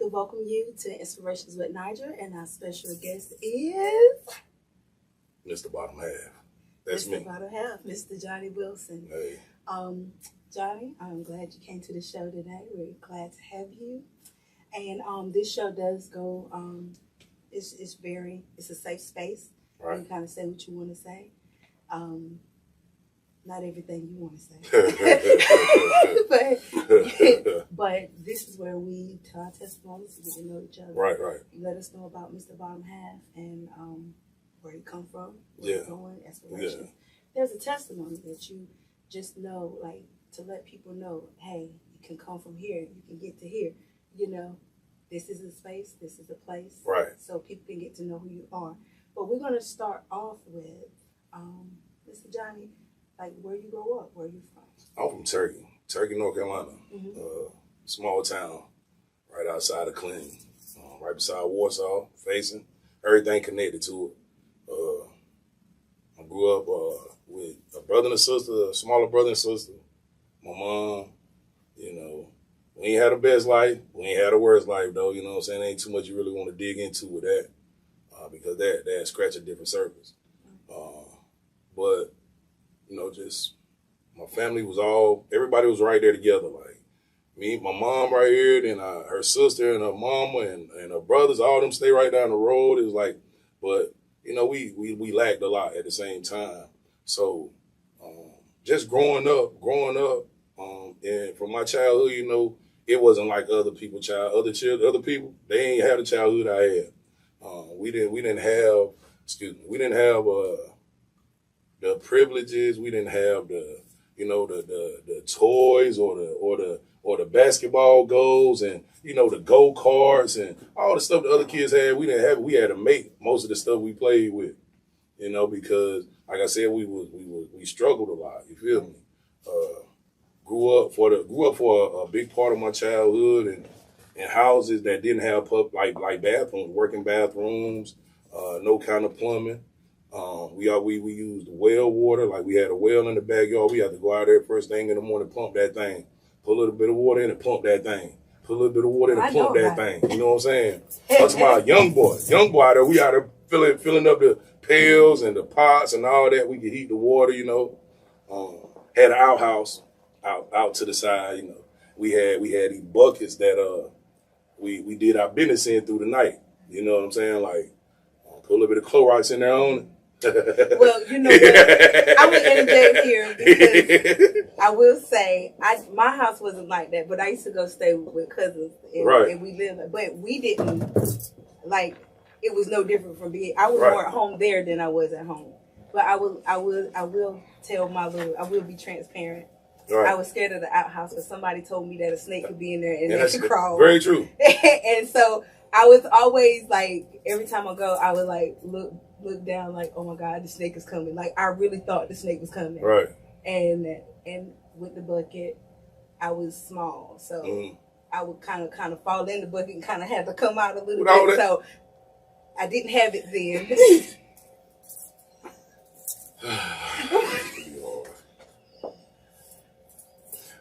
to welcome you to Inspirations with Niger, and our special guest is Mr. Bottom Half. That's Mr. me. Bottom Half, Mr. Johnny Wilson. Hey. Johnny, I'm glad you came to the show today. We're glad to have you. And this show does go. It's a safe space. Right. You kind of say what you want to say. Not everything you want to say, but this is where we tell our testimonies to get to know each other. Right. You let us know about Mr. Bottom Half and where you come from, where you're going, aspirations. Yeah. There's a testimony that you just know, like to let people know, hey, you can come from here, you can get to here. You know, this is a space, this is a place, right? So people can get to know who you are. But we're going to start off with Mr. Johnny. Like, where you grow up? Where you from? I'm from Turkey, North Carolina. Mm-hmm. Small town right outside of Clinton, right beside Warsaw, facing everything connected to it. I grew up with a brother and a sister, a smaller brother and sister. My mom, you know, we ain't had the best life. We ain't had the worst life, though. You know what I'm saying? Ain't too much you really want to dig into with that because that scratch a different surface. But you know, just my family was everybody was right there together. Like me, my mom right here, then her sister and her mama and her brothers, all them stay right down the road. It was like, but you know, we lacked a lot at the same time. So just growing up, and from my childhood, you know, it wasn't like other people, other people, they ain't had the childhood I had. We didn't have the privileges. We didn't have the toys or the basketball goals and the go-karts and all the stuff the other kids had. We didn't have it. We had to make most of the stuff we played with, because like I said, we struggled a lot. You feel me? Grew up for a big part of my childhood in houses that didn't have like bathrooms, working bathrooms, no kind of plumbing. We used well water, like we had a well in the backyard. We had to go out there first thing in the morning, pump that thing, put a little bit of water in and pump that thing, put a little bit of water in and pump that thing. You know what I'm saying? That's my young boy out there. We out there filling up the pails and the pots and all that. We could heat the water. Had an outhouse out to the side. We had these buckets that we did our business in through the night. You know what I'm saying? Like put a little bit of Clorox in there on it. Well, you know what? I would interject here because I will say my house wasn't like that, but I used to go stay with cousins and we lived, but we didn't it was no different from being. I was more at home there than I was at home. But I will tell I will be transparent. Right. I was scared of the outhouse because somebody told me that a snake could be in there and they could crawl. Very true. And so I was always like, every time I go, I would like look down like, oh my God, the snake is coming. Like I really thought the snake was coming. Right. And with the bucket, I was small, so I would kind of fall in the bucket and kind of have to come out a little bit. So I didn't have it then.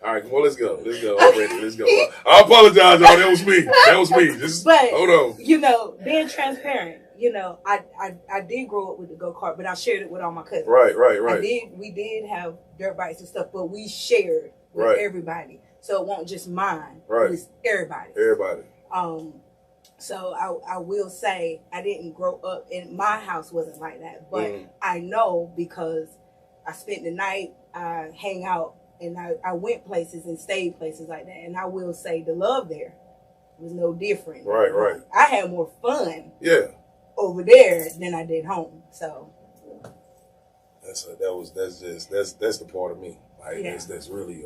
All right, come on, let's go. I'm ready. Let's go. I apologize, y'all. That was me. But hold on. Being transparent. I did grow up with the go-kart, but I shared it with all my cousins. Right. We did have dirt bikes and stuff, but we shared with everybody. So it wasn't just mine. Right. It was everybody. So I will say I didn't grow up in my house wasn't like that, but I know because I spent the night, I hang out, and I went places and stayed places like that, and I will say the love there was no different. Right. I had more fun. Yeah. Over there than I did home. So that's the part of me. Like that's really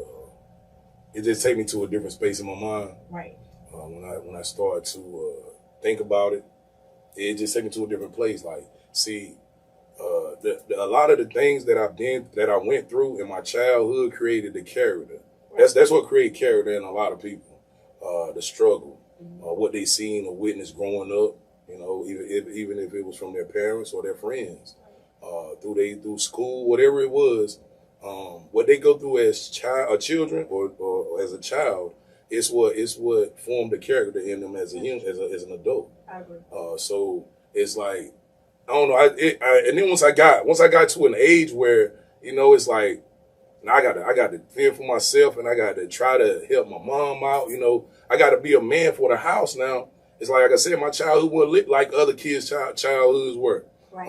it just take me to a different space in my mind. Right. When I start to think about it, it just take me to a different place. Like, see, a lot of the things that I went through in my childhood created the character. Right. That's what created character in a lot of people. The struggle, what they seen or witnessed growing up. Even if it was from their parents or their friends, through school, whatever it was, what they go through as children or as a child, it's what formed the character in them as as an adult. I agree. So it's like, I don't know. And then once I got to an age where, you know, it's like, now I got to fend for myself, and I got to try to help my mom out. You know, I got to be a man for the house now. It's like I said, my childhood wasn't lit like other kids' childhoods were. Right.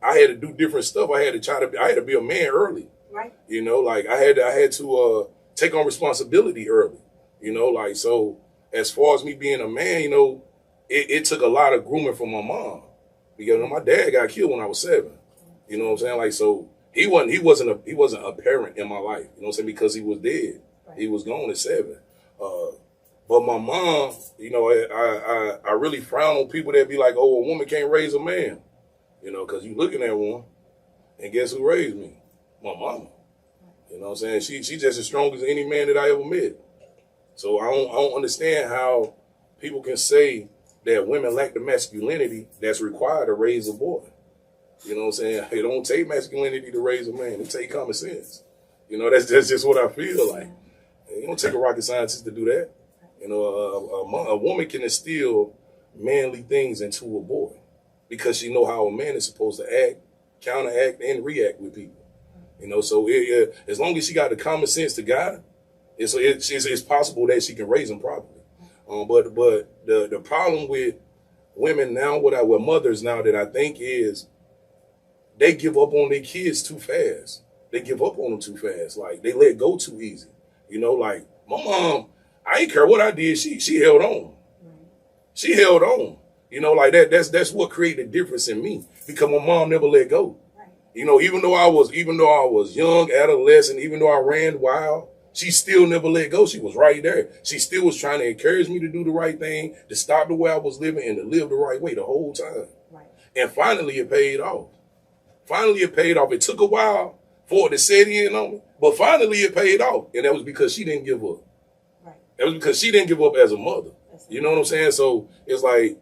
I had to do different stuff. I had to be a man early. Right. You know, like I had to take on responsibility early. You know, like, so as far as me being a man, you know, it took a lot of grooming from my mom, because, you know, my dad got killed when I was 7. You know what I'm saying? Like, so he wasn't a parent in my life. You know what I'm saying? Because he was dead. Right. He was gone at 7. But my mom, you know, I really frown on people that be like, oh, a woman can't raise a man. You know, because you looking at one, and guess who raised me? My mama. You know what I'm saying? She just as strong as any man that I ever met. So I don't understand how people can say that women lack the masculinity that's required to raise a boy. You know what I'm saying? It don't take masculinity to raise a man. It take common sense. You know, that's just what I feel like. You don't take a rocket scientist to do that. You know, a woman can instill manly things into a boy because she know how a man is supposed to act, counteract, and react with people. You know, so as long as she got the common sense to guide her, it's possible that she can raise them properly. But the problem with women now, with mothers now, that I think is they give up on their kids too fast. They give up on them too fast. Like, they let go too easy. You know, like my mom, I ain't care what I did. She held on. She held on. You know, like that's what created the difference in me, because my mom never let go. You know, even though I was young, adolescent, even though I ran wild, she still never let go. She was right there. She still was trying to encourage me to do the right thing, to stop the way I was living, and to live the right way the whole time. Right. And finally, it paid off. It took a while for it to set in on me, but finally it paid off. And that was because she didn't give up. Right. That was because she didn't give up as a mother. You know what I'm saying? So it's like,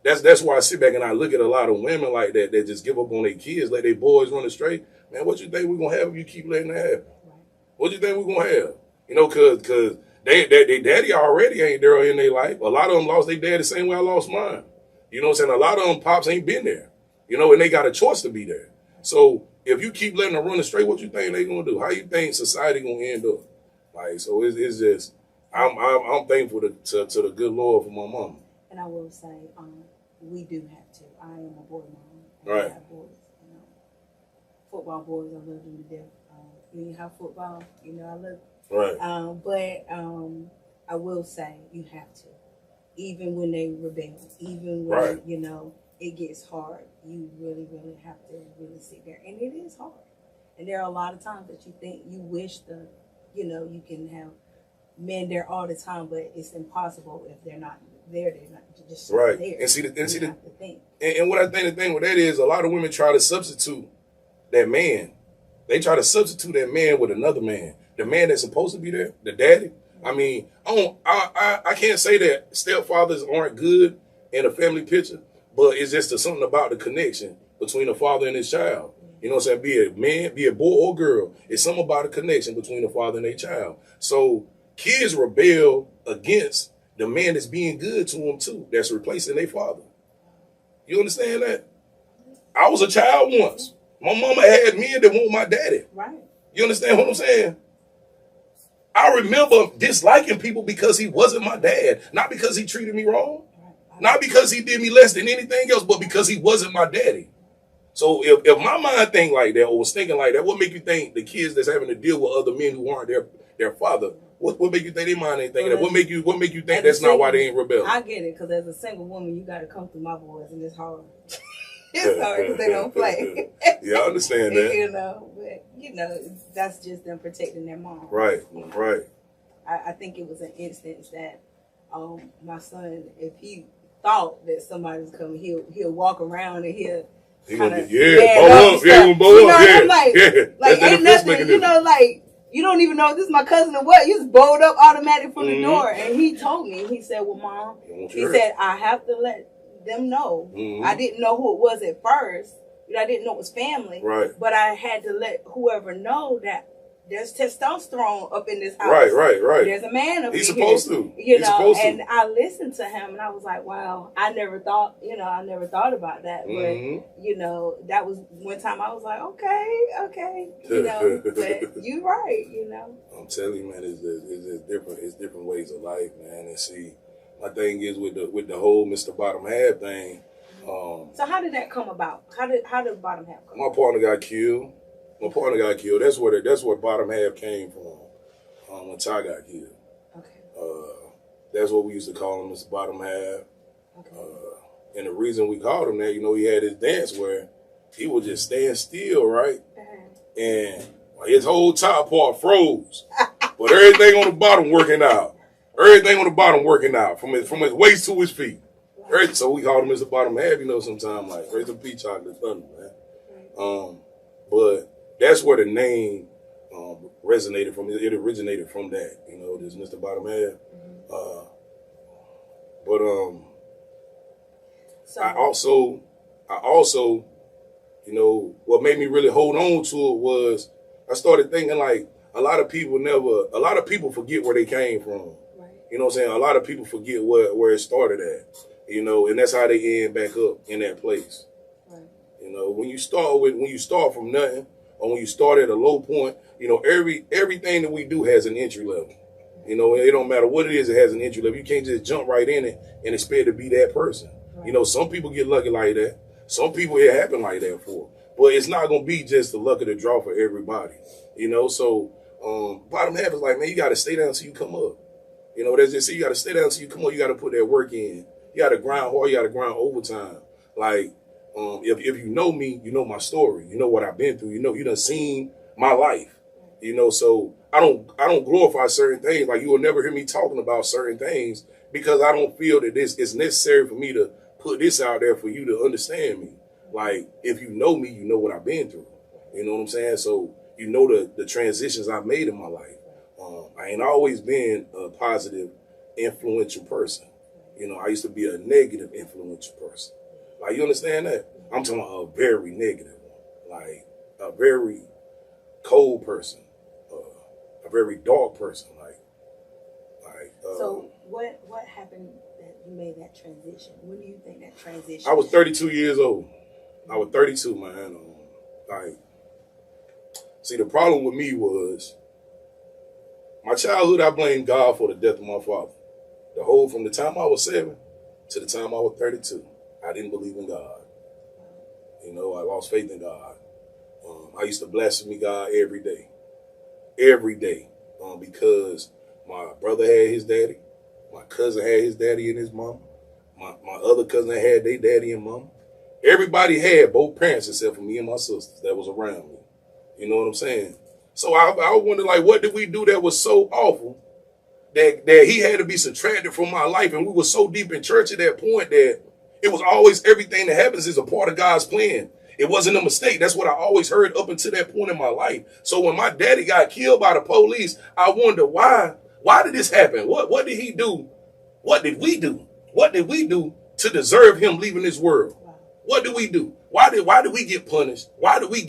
that's why I sit back and I look at a lot of women like that just give up on their kids, let their boys run astray. Man, what you think we're going to have if you keep letting that happen? Right. What you think we're going to have? You know, because they daddy already ain't there in their life. A lot of them lost their dad the same way I lost mine. You know what I'm saying? A lot of them pops ain't been there. You know, and they got a choice to be there. So if you keep letting them run astray, what you think they going to do? How you think society going to end up? Like, so it's just, I'm thankful to the good Lord for my mama. And I will say, we do have to. I am a boy mom. Right. I have boys, you know. Football boys, I love them to death. When you have football, you know, I love them. Right. But I will say, you have to. Even when they rebel, even when, right. you know, it gets hard, you really, really have to really sit there. And it is hard. And there are a lot of times that you think, you wish you know, you can have men there all the time, but it's impossible if they're not there. They're not just right there. And what I think the thing with that is, a lot of women try to substitute that man. They try to substitute that man with another man. The man that's supposed to be there, the daddy. I mean, I can't say that stepfathers aren't good in a family picture, but it's just something about the connection between a father and his child. You know what I'm saying? Be it man, be it boy or girl. It's something about a connection between a father and a child. So kids rebel against the man that's being good to them too, that's replacing their father. You understand that? I was a child once. My mama had men that want my daddy. Right. You understand what I'm saying? I remember disliking people because he wasn't my dad. Not because he treated me wrong. Not because he did me less than anything else, but because he wasn't my daddy. So if my mind think like that, or was thinking like that, what make you think the kids that's having to deal with other men who aren't their father, what make you think their mind ain't thinking that? What make you think that's not why they ain't rebelling? I get it, because as a single woman, you got to come through my boys, and it's hard. It's hard because they don't play. Yeah, I understand that. You know, but you know, that's just them protecting their mom. Right, you know? right. I think it was an instance that my son, if he thought that somebody was coming, he'll walk around and he'll kind of bow up, I'm like ain't nothing, you know, like you don't even know if this is my cousin or what. You just bowled up automatic from the door, and he told me, he said, "Well, Mom," he said, "I have to let them know. I didn't know who it was at first. You know, I didn't know it was family, right? But I had to let whoever know that there's testosterone up in this house. Right. There's a man up He's in supposed here. to. You He's know, supposed and to. I listened to him and I was like, wow, I never thought about that. But, you know, that was one time I was like, okay. You know, but you're right, you know. I'm telling you, man, it's different ways of life, man. And see, my thing is with the whole Mr. Bottom Half thing. So how did that come about? How did Bottom Half come? My partner got killed. That's where Bottom Half came from. When Ty got killed. Okay. That's what we used to call him, Mr. Bottom Half. Okay. And the reason we called him that, you know, he had his dance where he would just stand still, right? And his whole top part froze, but everything on the bottom working out. From his waist to his feet. So we called him Mr. Bottom Half, you know, sometime like Raise the Peach Chocolate Thunder, man. But that's where the name resonated from. It originated from that, you know, this Mr. Bottom Half. I also, you know, what made me really hold on to it was I started thinking like a lot of people forget where they came from. Right. You know what I'm saying? A lot of people forget where it started at, you know, and that's how they end back up in that place. Right. You know, when you start from nothing, or when you start at a low point, you know, everything that we do has an entry level. You know, it don't matter what it is, it has an entry level. You can't just jump right in it and expect to be that person. Right. You know, some people get lucky like that. Some people it happen like that for. But it's not gonna be just the luck of the draw for everybody. You know, so Bottom Half is like, man, you gotta stay down till you come up. You know, that's just you gotta stay down till you come up, you gotta put that work in. You gotta grind hard, you gotta grind overtime. Like, if you know me, you know my story. You know what I've been through. You know, you done seen my life. You know, so I don't glorify certain things. Like, you will never hear me talking about certain things because I don't feel that it's necessary for me to put this out there for you to understand me. Like, if you know me, you know what I've been through. You know what I'm saying? So you know the transitions I've made in my life. I ain't always been a positive, influential person. You know, I used to be a negative, influential person. Like, you understand that? I'm talking about a very negative one. Like, a very cold person. A very dark person. So what happened that you made that transition? When do you think that transition? I was 32 years old. I was 32, man. See, the problem with me was my childhood. I blamed God for the death of my father. From the time I was 7 to the time I was 32, I didn't believe in God. You know, I lost faith in God. I used to blaspheme God every day, because my brother had his daddy, my cousin had his daddy and his mom, my other cousin had their daddy and mom. Everybody had both parents except for me and my sisters that was around me. You know what I'm saying? So I wonder, like, what did we do that was so awful that he had to be subtracted from my life? And we were so deep in church at that point that it was always everything that happens is a part of God's plan. It wasn't a mistake. That's what I always heard up until that point in my life. So when my daddy got killed by the police, I wondered why. Why did this happen? What did he do? What did we do? What did we do to deserve him leaving this world? What did we do? Why did we get punished? Why did we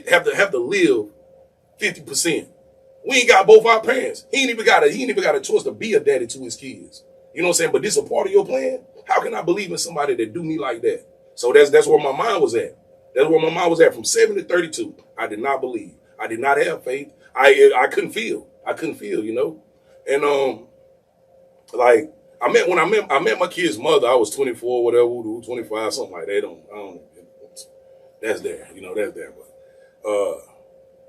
have to live 50%? We ain't got both our parents. He ain't even got a choice to be a daddy to his kids. You know what I'm saying? But this is a part of your plan. How can I believe in somebody that do me like that? So that's where my mind was at. That's where my mind was at from 7 to 32. I did not believe. I did not have faith. I couldn't feel. You know. And like I met my kid's mother. I was 24, whatever, 25, something like that. I don't. That's there. You know, that's there. But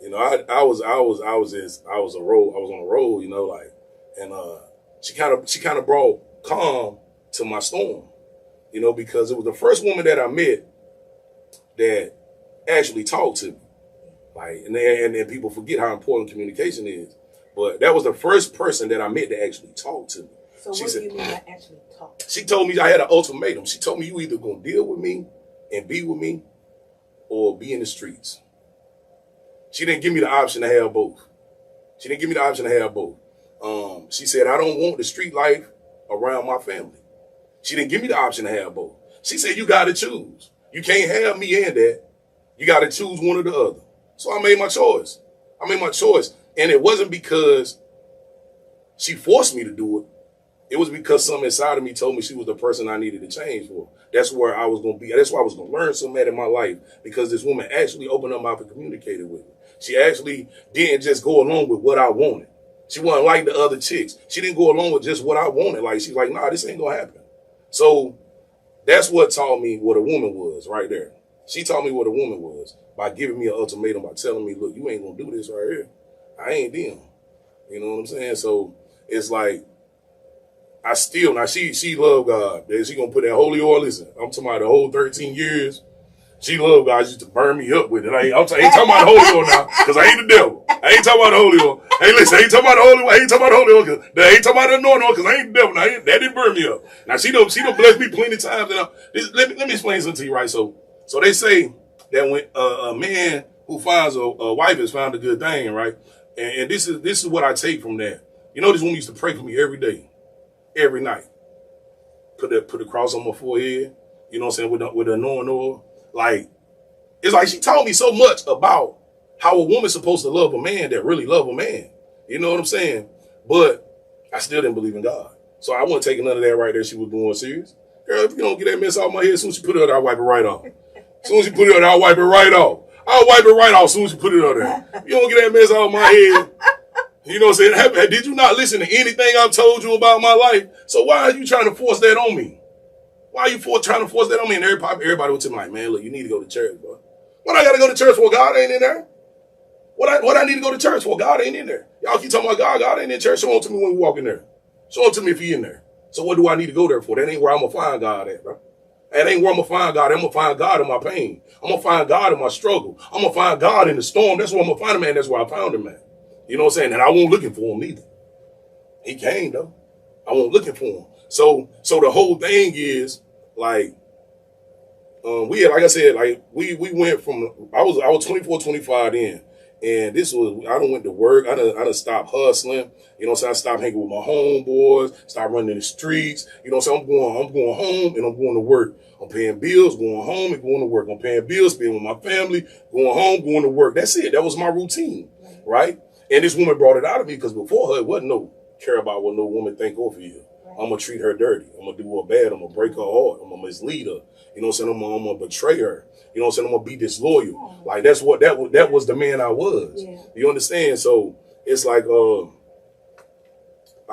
you know, I was on a roll. You know, like, and she kind of brought calm to my storm. You know, because it was the first woman that I met that actually talked to me. Like, and then people forget how important communication is. But that was the first person that I met that actually talked to me. So what do you mean by actually talk? She told me I had an ultimatum. She told me, you either gonna deal with me and be with me or be in the streets. She didn't give me the option to have both. She said, I don't want the street life around my family. She didn't give me the option to have both. She said, you got to choose. You can't have me and that. You got to choose one or the other. So I made my choice. I made my choice. And it wasn't because she forced me to do it. It was because something inside of me told me she was the person I needed to change for. That's where I was going to be. That's why I was going to learn so much in my life, because this woman actually opened her mouth and communicated with me. She actually didn't just go along with what I wanted. She wasn't like the other chicks. She didn't go along with just what I wanted. Like, she's like, nah, this ain't going to happen. So that's what taught me what a woman was right there. She taught me what a woman was by giving me an ultimatum, by telling me, look, you ain't going to do this right here. I ain't them. You know what I'm saying? So it's like, I still, now she love God. She gonna put that holy oil. Listen, I'm talking about the whole 13 years. She love God. She used to burn me up with it. I ain't talking about the holy oil now, because I ain't the devil. I ain't talking about the holy oil. Hey, listen, I ain't talking about the holy oil. I ain't talking about the holy oil. I ain't talking about the anointing oil, because I ain't the devil. Now, that didn't burn me up. Now, she done blessed me plenty of times. Let me explain something to you, right? So they say that when a man who finds a wife has found a good thing, right? And this is what I take from that. You know, this woman used to pray for me every day. Every night. Put a cross on my forehead, you know what I'm saying, with the anointing oil. Like, it's like she taught me so much about how a woman's supposed to love a man that really love a man. You know what I'm saying? But I still didn't believe in God. So I wasn't taking none of that right there she was doing serious. Girl, if you don't get that mess off my head, as soon as she put it out, I'll wipe it right off. As soon as she put it out, I'll wipe it right off. I'll wipe it right off as soon as she put it out there. You don't get that mess off my head. You know what I'm saying? Did you not listen to anything I've told you about my life? So why are you trying to force that on me? Why are you trying to force that on me? And everybody would tell me, like, man, look, you need to go to church, bro. What I got to go to church for? God ain't in there. What I need to go to church for? God ain't in there. Y'all keep talking about God. God ain't in church. Show it to me when we walk in there. Show it to me if he in there. So what do I need to go there for? That ain't where I'm going to find God at, bro. That ain't where I'm going to find God. I'm going to find God in my pain. I'm going to find God in my struggle. I'm going to find God in the storm. That's where I'm going to find him, man. That's where I found him, man. You know what I'm saying? And I wasn't looking for him either. He came though. I wasn't looking for him. So the whole thing is like, we had, like I said, like we went from, I was 24, 25 then. And this was, I done went to work. I done stopped hustling. You know what I'm saying? I stopped hanging with my homeboys, stopped running in the streets. You know what I'm saying? I'm going home and I'm going to work. I'm paying bills, going home and going to work. I'm paying bills, being with my family, going home, going to work. That's it. That was my routine, right? And this woman brought it out of me, because before her, it wasn't no care about what no woman think or feel. Right. I'm going to treat her dirty. I'm going to do her bad. I'm going to break her heart. I'm going to mislead her. You know what I'm saying? I'm going to betray her. You know what I'm saying? I'm going to be disloyal. Oh. Like, that's what, that was the man I was. Yeah. You understand? So it's like I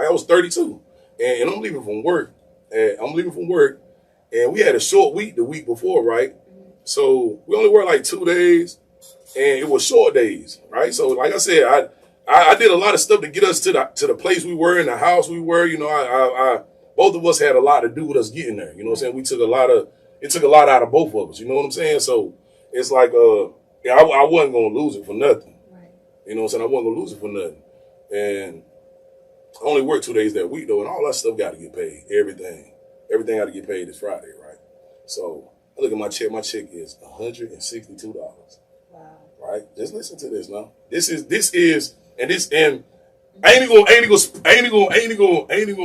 was 32 and I'm leaving from work. And we had a short week the week before, right? Mm-hmm. So we only worked like 2 days, and it was short days, right? So like I said, I did a lot of stuff to get us to the place we were, in the house we were. You know, I both of us had a lot to do with us getting there. You know what I'm saying? It took a lot out of both of us. You know what I'm saying? So it's like, I wasn't going to lose it for nothing. Right. You know what I'm saying? I wasn't going to lose it for nothing. And I only worked 2 days that week though, and all that stuff got to get paid. Everything got to get paid this Friday, right? So I look at my check. My check is $162. Wow. Right? Just listen to this now. This is. And I ain't gonna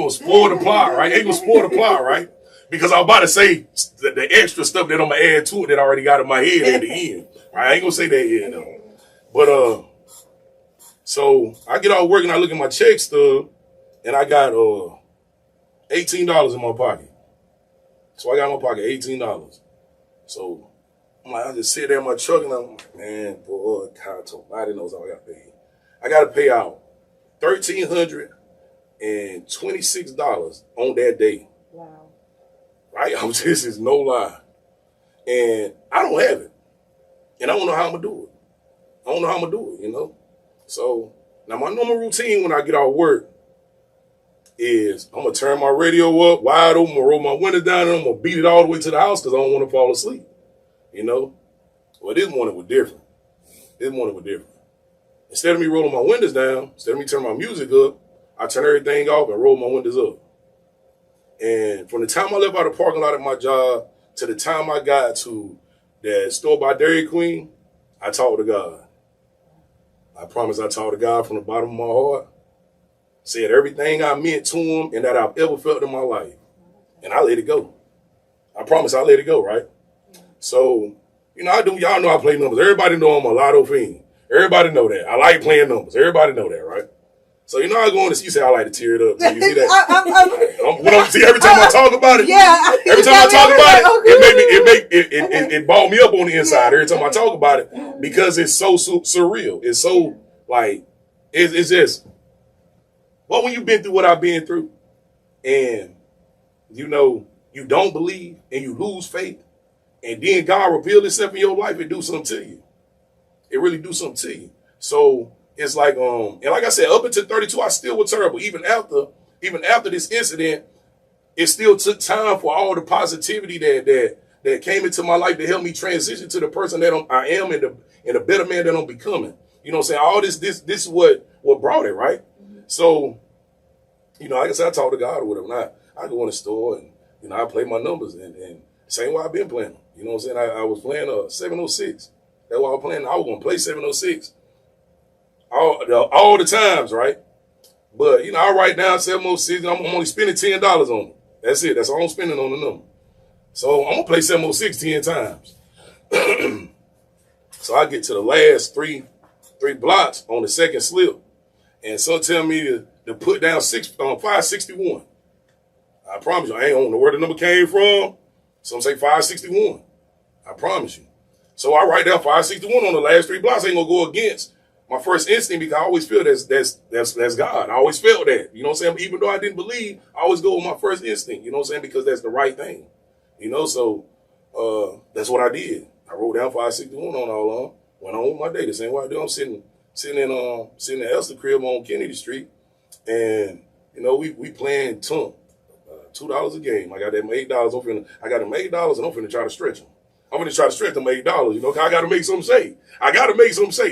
spoil the plot, right? Ain't gonna spoil the plot, right? Because I'm about to say the extra stuff that I'm gonna add to it that I already got in my head at the end. Right? I ain't gonna say that yet though. But so I get out work and I look at my check stub and I got $18 in my pocket. So I got in my pocket $18. So I'm like, I just sit there in my truck and I'm like, man, boy, God, nobody knows how I got paid. I got to pay out $1,326 on that day. Wow. Right? This is no lie. And I don't have it. And I don't know how I'm going to do it. You know? So now my normal routine when I get out of work is I'm going to turn my radio up wide open, I'm going to roll my window down, and I'm going to beat it all the way to the house because I don't want to fall asleep. You know? Well, this morning was different. Instead of me rolling my windows down, instead of me turning my music up, I turn everything off and roll my windows up. And from the time I left out of the parking lot at my job to the time I got to that store by Dairy Queen, I talked to God. I promise I talked to God from the bottom of my heart, said everything I meant to him and that I've ever felt in my life. And I let it go. I promise I let it go, right? So, you know, y'all know I play numbers. Everybody know I'm a lotto fiend. Everybody know that. I like playing numbers. Everybody know that, right? So you know I go on this. You say I like to tear it up. So you see that? See, every time I talk about it, every time I talk about it, it balled me up on the inside. Every time I talk about it, because it's so surreal. It's so like it's just. Well, when you've been through what I've been through, and you know you don't believe and you lose faith, and then God reveal Himself in your life and do something to you. It really do something to you. So. It's like, and like I said, up until 32, I still was terrible. Even after this incident, it still took time for all the positivity that came into my life to help me transition to the person that I am and the better man that I'm becoming. You know what I'm saying? All this is what brought it, right? Mm-hmm. So, you know, like I said, I talk to God or whatever. I go in the store and, you know, I play my numbers and same way I've been playing them. You know what I'm saying? I was playing 706. That's why I was playing. I was going to play 706. All the times, right? But, you know, I write down 706, and I'm only spending $10 on it. That's it. That's all I'm spending on the number. So I'm going to play 706 10 times. So I get to the last three blocks on the second slip, and some tell me to put down 561. I promise you, I ain't know where the number came from. Some say 561. I promise you. So I write down 561 on the last 3 blocks. I ain't going to go against my first instinct, because I always feel that's God. I always felt that. You know what I'm saying? Even though I didn't believe, I always go with my first instinct. You know what I'm saying? Because that's the right thing. You know, so that's what I did. I wrote down 561 on all on. Went on with my day. The same way I do. I'm sitting in Elster crib on Kennedy Street, and you know we playing tunk, $2 a game. I got them $8. I got them $8, and I'm finna try to stretch them. I'm going to try to stretch them $8, you know, because I got to make something say.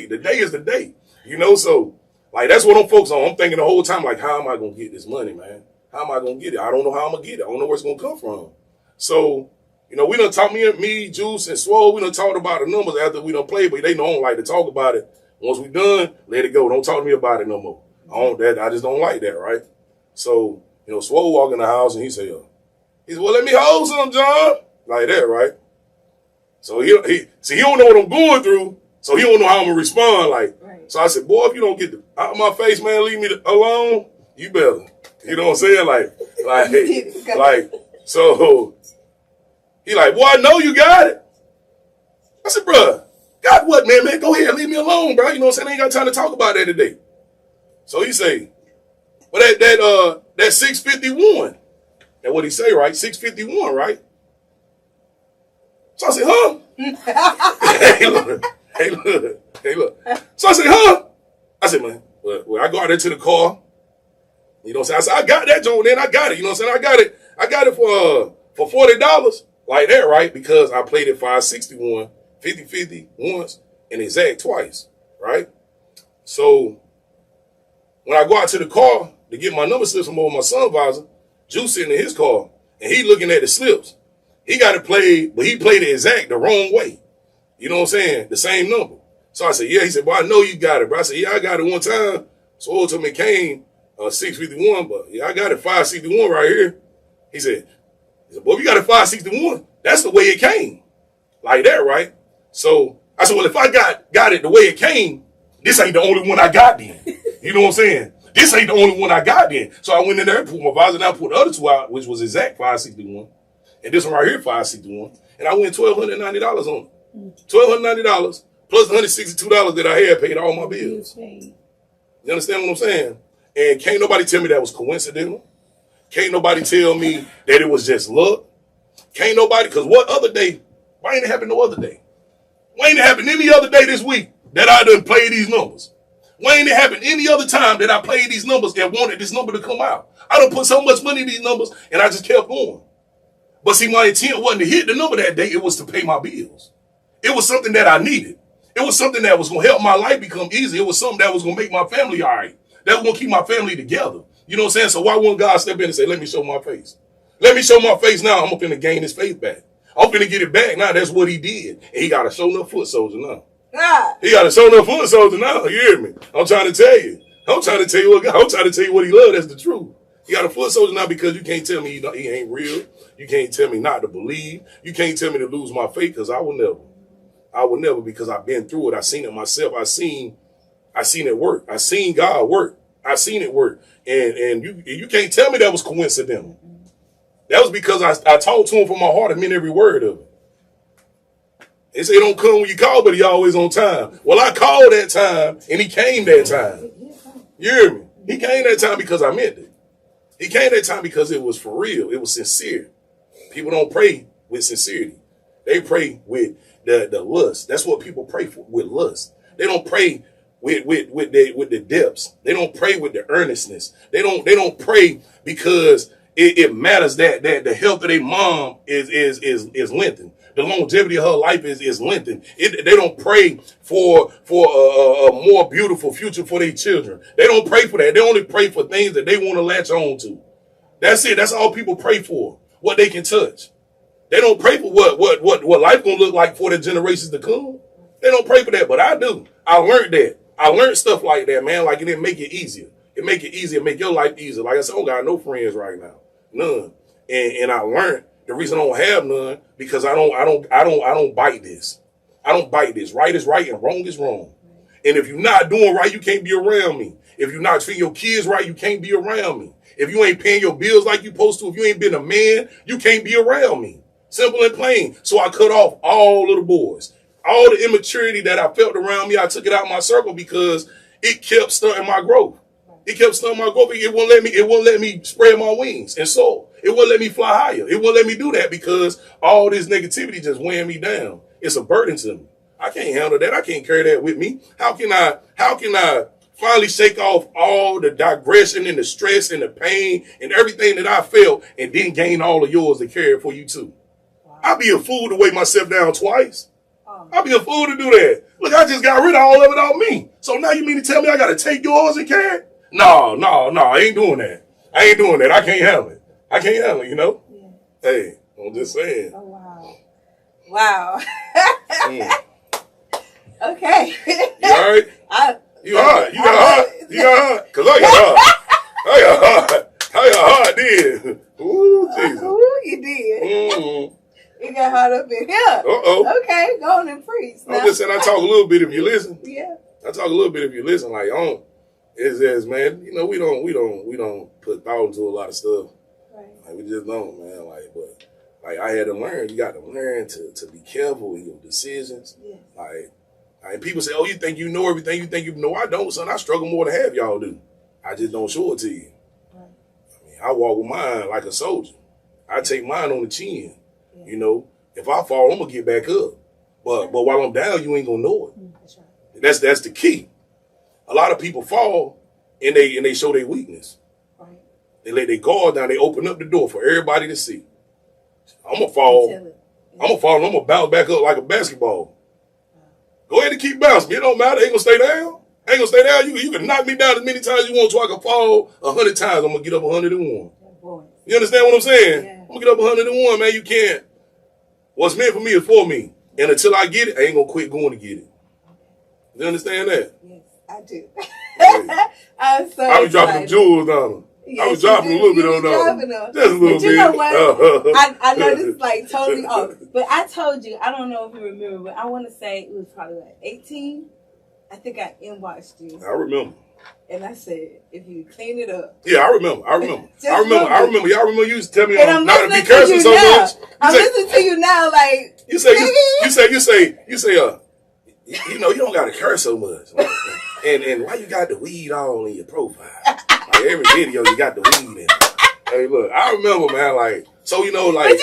The day is the day, you know, so, like, that's what I'm focused on. I'm thinking the whole time, like, how am I going to get this money, man? How am I going to get it? I don't know how I'm going to get it. I don't know where it's going to come from. So, you know, we done talked, me, Juice, and Swole, we done talked about the numbers after we done played, but they don't like to talk about it. Once we done, let it go. Don't talk to me about it no more. I just don't like that, right? So, you know, Swole walk in the house, and he said, well, let me hold some, John. Like that, right? So he don't know what I'm going through, so he don't know how I'm gonna respond. Like, right. So I said, boy, if you don't get out of my face, man, leave me alone. You better. You know what I'm saying? Like. So he like, boy, I know you got it. I said, bruh, got what, man? Go ahead, leave me alone, bro. You know what I'm saying? I ain't got time to talk about that today. So he say, well, that 651. And what he say, right? 651, right? So I said, huh? Hey, look. So I said, huh? I said, man, well, I go out there to the car. You know what I'm saying? I said, I got that joint, then I got it. You know what I'm saying? I got it for $40. Like that, right? Because I played it 561, 50-50 once, and exact twice, right? So when I go out to the car to get my number slips from over my sun visor, Juice sitting in his car, and he looking at the slips. He got it played, but he played it exact the wrong way. You know what I'm saying? The same number. So I said, yeah. He said, well, I know you got it, bro. I said, yeah, I got it one time. So told me it came 651, but yeah, I got it 561 right here. He said, boy, if you got it 561, that's the way it came. Like that, right? So I said, well, if I got it the way it came, this ain't the only one I got then. You know what I'm saying? This ain't the only one I got then. So I went in there and put my visor down, put the other 2 out, which was exact 561. And this one right here, 561. And I went $1,290 on it. $1,290 plus the $162 that I had paid all my bills. You understand what I'm saying? And can't nobody tell me that was coincidental. Can't nobody tell me that it was just luck. Can't nobody, because what other day? Why ain't it happen no other day? Why ain't it happen any other day this week that I done played these numbers? Why ain't it happen any other time that I played these numbers and wanted this number to come out? I done put so much money in these numbers and I just kept going. But see, my intent wasn't to hit the number that day. It was to pay my bills. It was something that I needed. It was something that was going to help my life become easy. It was something that was going to make my family all right. That was going to keep my family together. You know what I'm saying? So why wouldn't God step in and say, let me show my face? Let me show my face now. I'm going to gain his faith back. I'm going to get it back now. That's what he did. And he got to show enough foot soldier now. He got to show enough foot soldier now. You hear me? I'm trying to tell you. I'm trying to tell you what he loved. That's the truth. He got a foot soldier now because you can't tell me he ain't real. You can't tell me not to believe. You can't tell me to lose my faith because I will never. I would never, because I've been through it. I seen it myself. I seen it work. I seen God work. I seen it work. And you can't tell me that was coincidental. That was because I talked to him from my heart and meant every word of it. They say don't come when you call, but he always on time. Well, I called that time, and he came that time. You hear me? He came that time because I meant it. He came that time because it was for real. It was sincere. People don't pray with sincerity. They pray with the lust. That's what people pray for, with lust. They don't pray with the depths. They don't pray with the earnestness. They don't pray because it matters that the health of their mom is lengthened. The longevity of her life is lengthened. They don't pray for a more beautiful future for their children. They don't pray for that. They only pray for things that they want to latch on to. That's it. That's all people pray for. What they can touch. They don't pray for what life gonna look like for the generations to come. They don't pray for that, but I do. I learned that. I learned stuff like that, man. Like, it didn't make it easier. It make it easier, make your life easier. Like I said, I don't got no friends right now. None. And I learned the reason I don't have none, because I don't bite this. I don't bite this. Right is right and wrong is wrong. And if you're not doing right, you can't be around me. If you're not treating your kids right, you can't be around me. If you ain't paying your bills like you supposed to, if you ain't been a man, you can't be around me. Simple and plain. So I cut off all of the boys. All the immaturity that I felt around me, I took it out of my circle because it kept stunting my growth. It kept stunting my growth. It won't let me spread my wings and soar. It won't let me fly higher. It won't let me do that because all this negativity just weighing me down. It's a burden to me. I can't handle that. I can't carry that with me. How can I finally shake off all the digression and the stress and the pain and everything that I felt and then gain all of yours to carry it for you too? Wow. I'd be a fool to weigh myself down twice. I'd be a fool to do that. Look, I just got rid of all of it on me. So now you mean to tell me I got to take yours and carry it? No, I ain't doing that. I can't handle it. I can't handle it, you know? Yeah. Hey, I'm just saying. Oh, wow. Okay. You all right? You hard. You got hard. You got hard. Because I got hard. I got hard then. Ooh, Jesus. Ooh, you did. Mm-hmm. It got hot up in here. Uh-oh. Okay, go on and preach. I'm just saying, I talk a little bit if you listen. Yeah. I talk a little bit if you listen. Like, it's man, you know, we don't put thought into a lot of stuff. Right. Like, we just don't, man. Like, but like I had to learn. You got to learn to be careful with your decisions. Yeah. Like people say, oh, you think you know everything? You think you know? I don't, son. I struggle more than half y'all do. I just don't show it to you. Right. I mean, I walk with mine like a soldier. I take mine on the chin. You know, if I fall, I'm gonna get back up. But while I'm down, you ain't gonna know it. That's right. That's the key. A lot of people fall and they show their weakness. Right. They let their guard down. They open up the door for everybody to see. I'm gonna fall. I'm gonna bounce back up like a basketball. Go ahead and keep bouncing. It don't matter. Ain't gonna stay down. You can knock me down as many times as you want so I can fall 100 times. I'm gonna get up 101. You understand what I'm saying? Yeah. I'm gonna get up 101, man. You can't. What's meant for me is for me. And until I get it, I ain't gonna quit going to get it. You understand that? Yes, I do. Hey. I was dropping them jewels on them. Yes, I was dropping a little bit on them. Just a little bit. You know what? I know this is like totally off. But I told you, I don't know if you remember, but I want to say it was probably like 18. I think I inboxed you. I remember. And I said, if you clean it up. Yeah, I remember. Y'all remember you used to tell me not to be cursing so much. I'm listening to you now, like you say, you know, you don't gotta curse so much. Like, and why you got the weed all in your profile? Like every video you got the weed in. Hey, look, I remember, man, like, so you know, like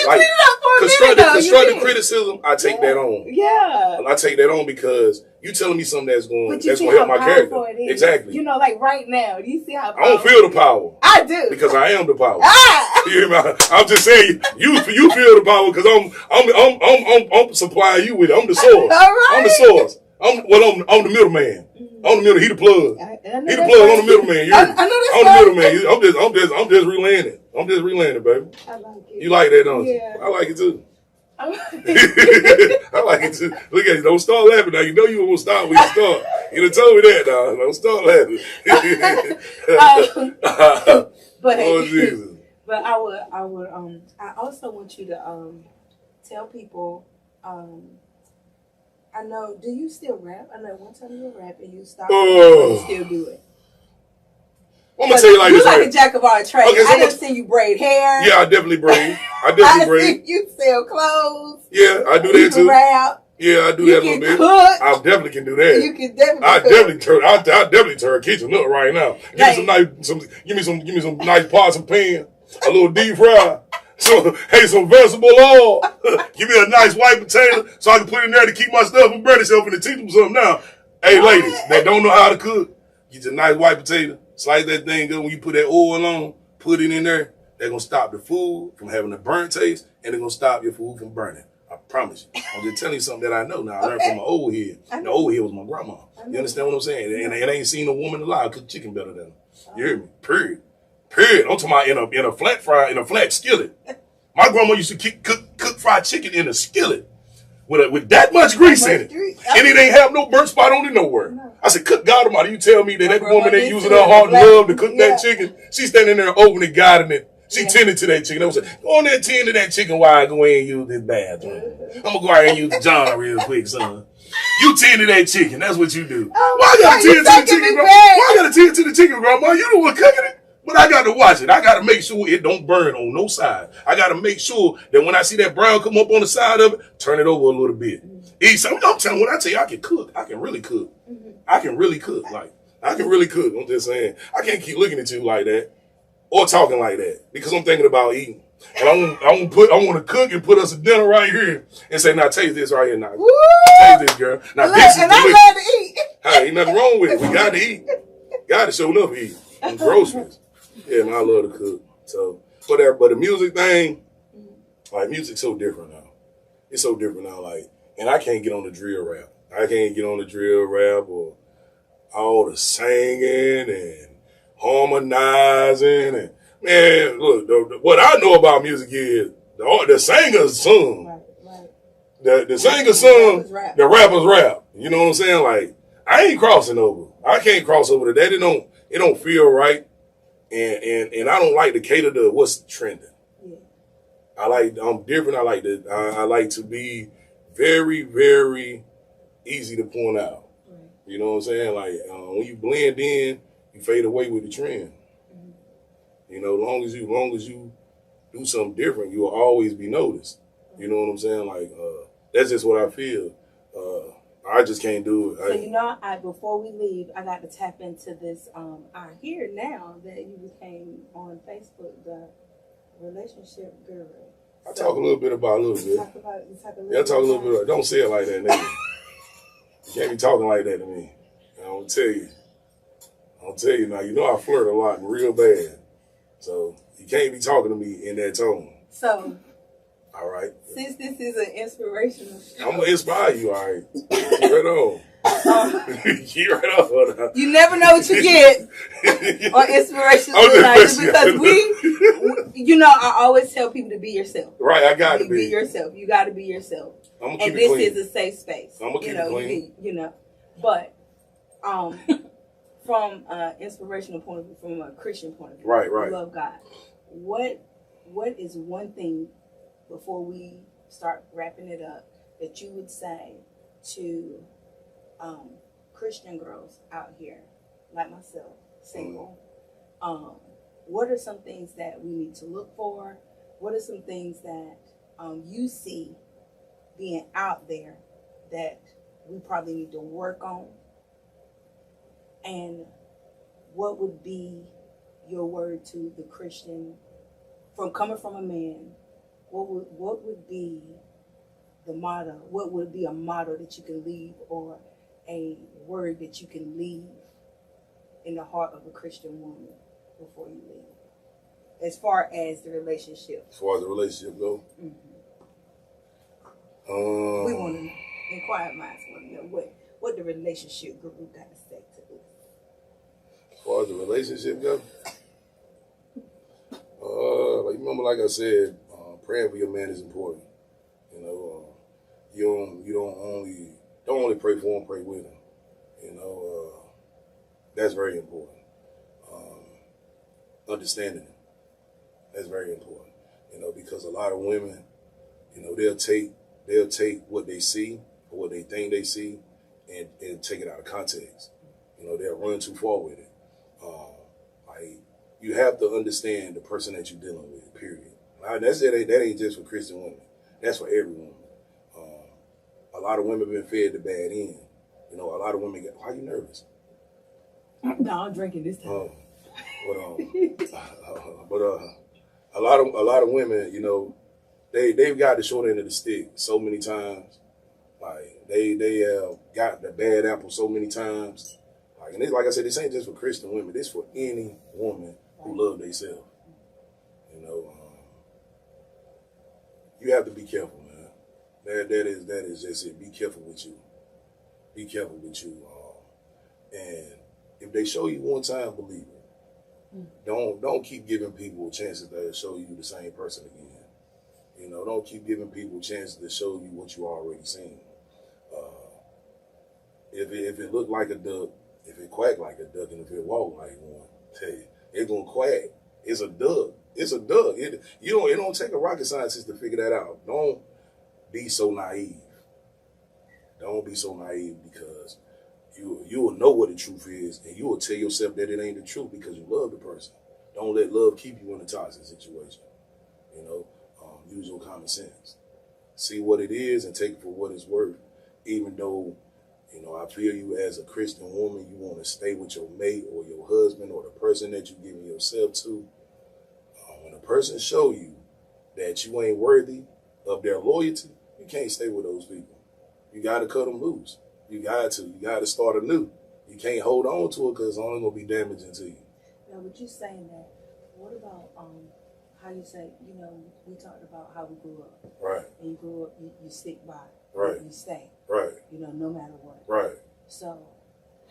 constructive criticism, I take that on. Yeah. I take that on because you telling me something that's going to help my character. Exactly. You know, like right now, do you see how powerful I don't feel the power. I do. Because I am the power. You hear me? I'm just saying you feel the power because I'm supplying you with it. I'm the source. All right. I'm the source. I'm the middleman. I'm the middle. He the plug. He the plug. I'm the middleman. I'm the middleman. I'm just relaying it. I'm just relaying it, baby. I like it. You like that, don't you? Yeah. I like it too. I like it too. Look at you. Don't start laughing now. You know you won't stop when you start. You done told me that, dog. Don't start laughing. But oh, Jesus. But I also want you to tell people. I know. Do you still rap? I know one time you were rapping, you stopped. You still do it. I'm gonna tell you like this. You like a jack of all trades. Okay, so I didn't see you braid hair. Yeah, I definitely braid. I braid. You sell clothes. Yeah, I do that too. Rap. Yeah, I do that a little bit. Cook. I definitely can do that. You can definitely. I definitely turn a kitchen up right now. Give me some nice pots and pans, a little deep fry. So some vegetable oil. Give me a nice white potato so I can put it in there to keep my stuff from burning itself and to teach them something now. Hey, ladies that don't know how to cook, get your nice white potato, slice that thing up when you put that oil on, put it in there. They're gonna stop the food from having a burnt taste, and they're gonna stop your food from burning. I promise you. I'm just telling you something that I know now. I learned from my old head. The old head was my grandma. You understand what I'm saying? And I ain't seen a woman alive cook chicken better than her. You hear me? Period. I'm talking about in a flat skillet. My grandma used to cook fried chicken in a skillet with that much grease in it. And it ain't have no burnt spot on it nowhere. No. I said, good God Almighty, you tell me that woman ain't using her heart and love to cook that chicken. She's standing there opening guiding it. She tended to that chicken. I was like, go on there, tend to that chicken while I go in and use this bathroom. I'm going to go out and use the John real quick, son. You tend to that chicken. That's what you do. Why I got to tend to the chicken, Grandma? Why I got to tend to the chicken, Grandma? You the one cooking it. But I got to watch it. I got to make sure it don't burn on no side. I got to make sure that when I see that brown come up on the side of it, turn it over a little bit. I'm telling you, when I tell you I can cook, I can really cook. I can really cook. Like, I can really cook. I'm just saying. I can't keep looking at you like that or talking like that because I'm thinking about eating. And I want to cook and put us a dinner right here and say, now taste this right here now. Taste this, girl. Now this is delicious. I love to eat. Hey, ain't nothing wrong with it. We got to eat. Got to show enough eat. And groceries. Yeah, man, I love to cook. So, but the music thing, like, music's so different now. It's so different now, like, and I can't get on the drill rap. I can't get on the drill rap or all the singing and harmonizing and, man, look, what I know about music is the singers sing. Right. The singers sing, the rappers rap. You know what I'm saying? Like, I ain't crossing over. I can't cross over to that. It don't feel right. And I don't like to cater to what's trending. Yeah. I'm different. I like to be very, very easy to point out. Right. You know what I'm saying? Like, when you blend in, you fade away with the trend. Mm-hmm. You know, long as you do something different, you will always be noticed. You know what I'm saying? Like, that's just what I feel. I just can't do it. So, before we leave, I got to tap into this. I hear now that you became on Facebook the relationship guru. I talk a little bit about a little bit. Talk a little bit about. Don't say it like that, nigga. You can't be talking like that to me. I'm gonna tell you now. You know I flirt a lot and real bad, so you can't be talking to me in that tone. So. All right. Since this is an inspirational show. I'm going to inspire you, all right? Keep right on. Keep right on. You never know what you get on Inspirational Nights because I always tell people to be yourself. Right, I got to be. Be yourself. You got to be yourself. I'm going to keep it clean. And this is a safe space. I'm going to keep it clean. But from an inspirational point of view, from a Christian point of view. Right. You love God. What is one thing before we start wrapping it up that you would say to Christian girls out here like myself, single? What are some things that we need to look for? What are some things that you see being out there that we probably need to work on? And what would be your word to the Christian coming from a man? What would be the motto? What would be a motto that you can leave or a word that you can leave in the heart of a Christian woman before you leave? As far as the relationship. As far as the relationship goes? Mm-hmm. We want to know. Inquired minds want to know what the relationship guru got to say to us. As far as the relationship goes? Like I said, praying for your man is important. You know, you don't only pray for him, pray with him. You know, that's very important. Understanding him, that's very important. You know, because a lot of women, you know, they'll take what they see or or what they think they see and take it out of context. You know, they'll run too far with it. Like, you have to understand the person that you're dealing with, period. That ain't just for Christian women. That's for every woman. A lot of women been fed the bad end. You know, a lot of women get, why are you nervous? No, I'm drinking this time. But a lot of women, you know, they've got the short end of the stick so many times. Like they have got the bad apple so many times. Like, and like I said, this ain't just for Christian women. This for any woman who love themselves. You know, you have to be careful, man. That is just it. Be careful with you. Be careful with you. And if they show you one time, believe it. Don't keep giving people chances to show you the same person again. You know, don't keep giving people chances to show you what you already seen. If it looked like a duck, if it quacked like a duck, and if it walked like one, tell you, it's gonna quack. It's a duck. It's a duck. It don't take a rocket scientist to figure that out. Don't be so naive. Don't be so naive, because you will know what the truth is, and you will tell yourself that it ain't the truth because you love the person. Don't let love keep you in a toxic situation. You know, use your common sense. See what it is and take it for what it's worth. Even though, you know, I feel you as a Christian woman, you want to stay with your mate or your husband or the person that you're giving yourself to. When a person show you that you ain't worthy of their loyalty, you can't stay with those people. You got to cut them loose. You got to start anew. You can't hold on to it because it's only going to be damaging to you. Now, with you saying that, what about how you say, you know, we talked about how we grew up. Right. And you grew up, you stick by. Right. You stay. Right. You know, no matter what. Right. So,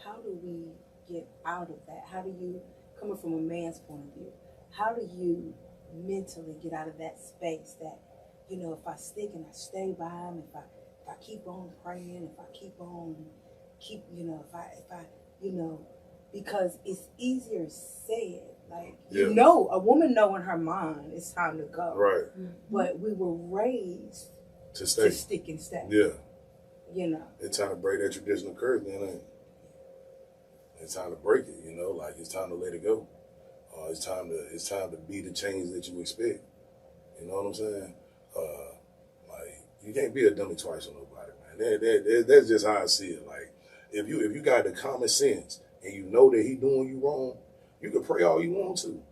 how do we get out of that? How do you, coming from a man's point of view, how do you mentally get out of that space that, you know, if I stick and I stay by him, if I keep on praying, if I keep, you know, if I, you know, because it's easier said. Like, you know, a woman know in her mind it's time to go. Right. But we were raised to stay. To stick and stay. Yeah. You know. It's time to break that traditional curse, then, ain't it? It's time to break it, you know, like it's time to let it go. It's time to be the change that you expect. You know what I'm saying? Like, you can't be a dummy twice on nobody, man. That's just how I see it. Like, if you got the common sense and you know that he doing you wrong, you can pray all you want to.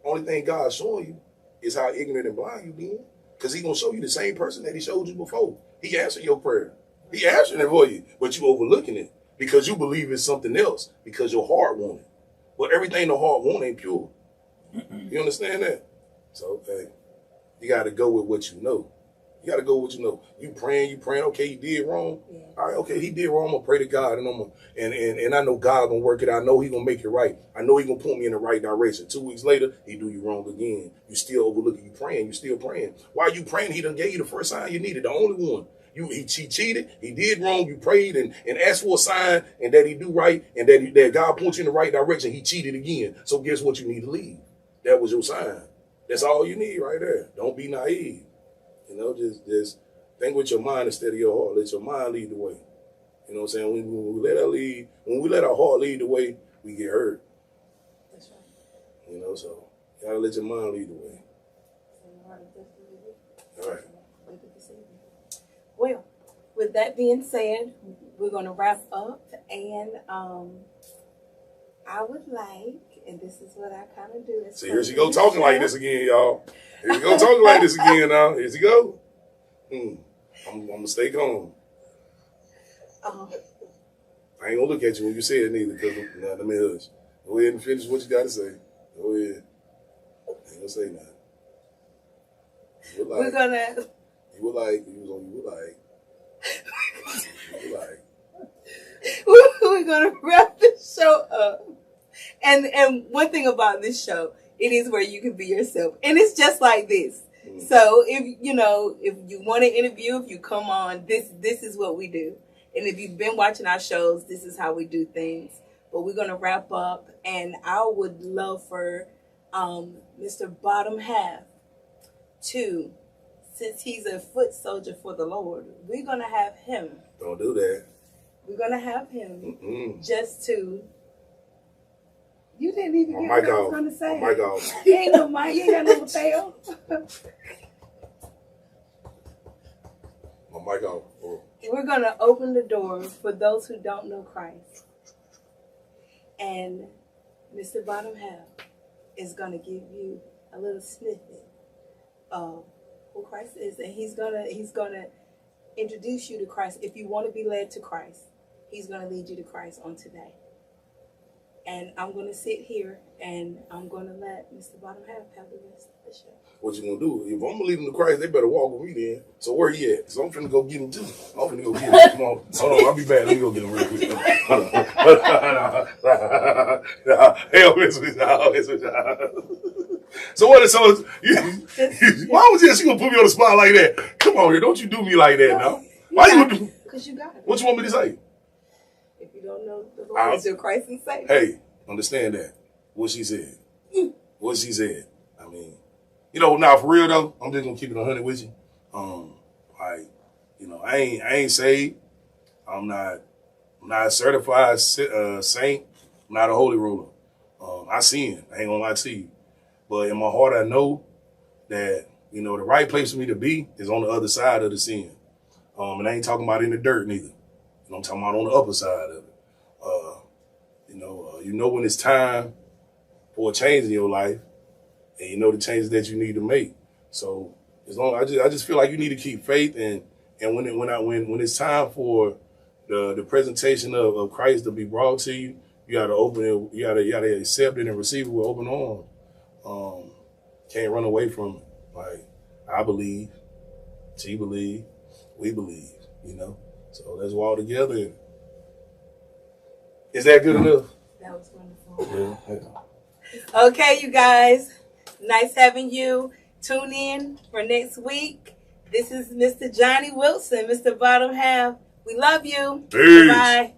Only thing God's showing you is how ignorant and blind you being. Because he going to show you the same person that he showed you before. He answered your prayer. He answered it for you, but you overlooking it because you believe it's something else because your heart want it. But everything the heart want ain't pure. You understand that? So, hey, you got to go with what you know. You got to go with what you know. You praying. Okay, he did wrong. Yeah. All right, okay, he did wrong. I'm gonna pray to God, and I know God gonna work it. I know he gonna make it right. I know he gonna point me in the right direction. 2 weeks later, he do you wrong again. You still overlooking. You praying. You still praying. Why you praying? He done gave you the first sign you needed, the only one. He cheated. He did wrong. You prayed and asked for a sign, and that he do right, and that God points you in the right direction. He cheated again. So guess what? You need to leave. That was your sign. That's all you need right there. Don't be naive. You know, just think with your mind instead of your heart. Let your mind lead the way. You know what I'm saying? When we let our heart lead the way, we get hurt. That's right. You know, so you gotta let your mind lead the way. All right. Well, with that being said, we're gonna wrap up, and I would like, and this is what I kind of do. So here she go talking like this again, y'all. Here she go talking like this again now. Here she go. I'm gonna stay calm. I ain't gonna look at you when you say it neither, because let me hush. Go ahead and finish what you gotta say. Go ahead. I ain't gonna say nothing. We're gonna. We're gonna wrap this show up. And one thing about this show, it is where you can be yourself. And it's just like this. So if you want to interview, if you come on, this is what we do. And if you've been watching our shows, this is how we do things. But we're going to wrap up, and I would love for Mr. Bottom Half to since he's a foot soldier for the Lord, we're going to have him. Don't do that. We're going to have him just to... You didn't even get what what I was going to say. My mic off. You ain't no mic. You ain't got no tail. My mic off. Oh. We're going to open the door for those who don't know Christ. And Mr. Bottom Half is going to give you a little snippet of who Christ is. And he's gonna introduce you to Christ. If you want to be led to Christ, he's going to lead you to Christ on today. And I'm going to sit here and I'm going to let Mr. Bottom Half have the rest of the show. What you going to do? If I'm going to lead them to Christ, they better walk with me then. So where he at? So I'm finna go get him too. I'm finna go get him. Come on. Hold on. I'll be back. Let me go get him real quick. Hell, miss me. So what is so? Why was this? You going to put me on the spot like that? Come on here. Don't you do me like that now. Why you do? Because you got it. What you want me to say? If you don't know the Lord is your Christ and Savior. Hey, understand that. What she said. What she said. I mean, you know, now for real though, I'm just gonna keep it 100 with you. Like, you know, I ain't saved. I'm not a certified saint. I'm not a holy roller. I sin. I ain't gonna lie to you. But in my heart, I know that, you know, the right place for me to be is on the other side of the sin. And I ain't talking about in the dirt neither. You know, I'm talking about on the upper side of it. You know when it's time for a change in your life, and you know the changes that you need to make. So as long I just feel like you need to keep faith, and when it's time for the presentation of Christ to be brought to you, you gotta open it, you gotta accept it and receive it with open arms. Can't run away from it. Like, I believe, she believe, we believe, you know. So let's walk together. Is that good enough? That was wonderful. Yeah. Okay, you guys. Nice having you. Tune in for next week. This is Mr. Johnny Wilson, Mr. Bottom Half. We love you. Peace. Bye.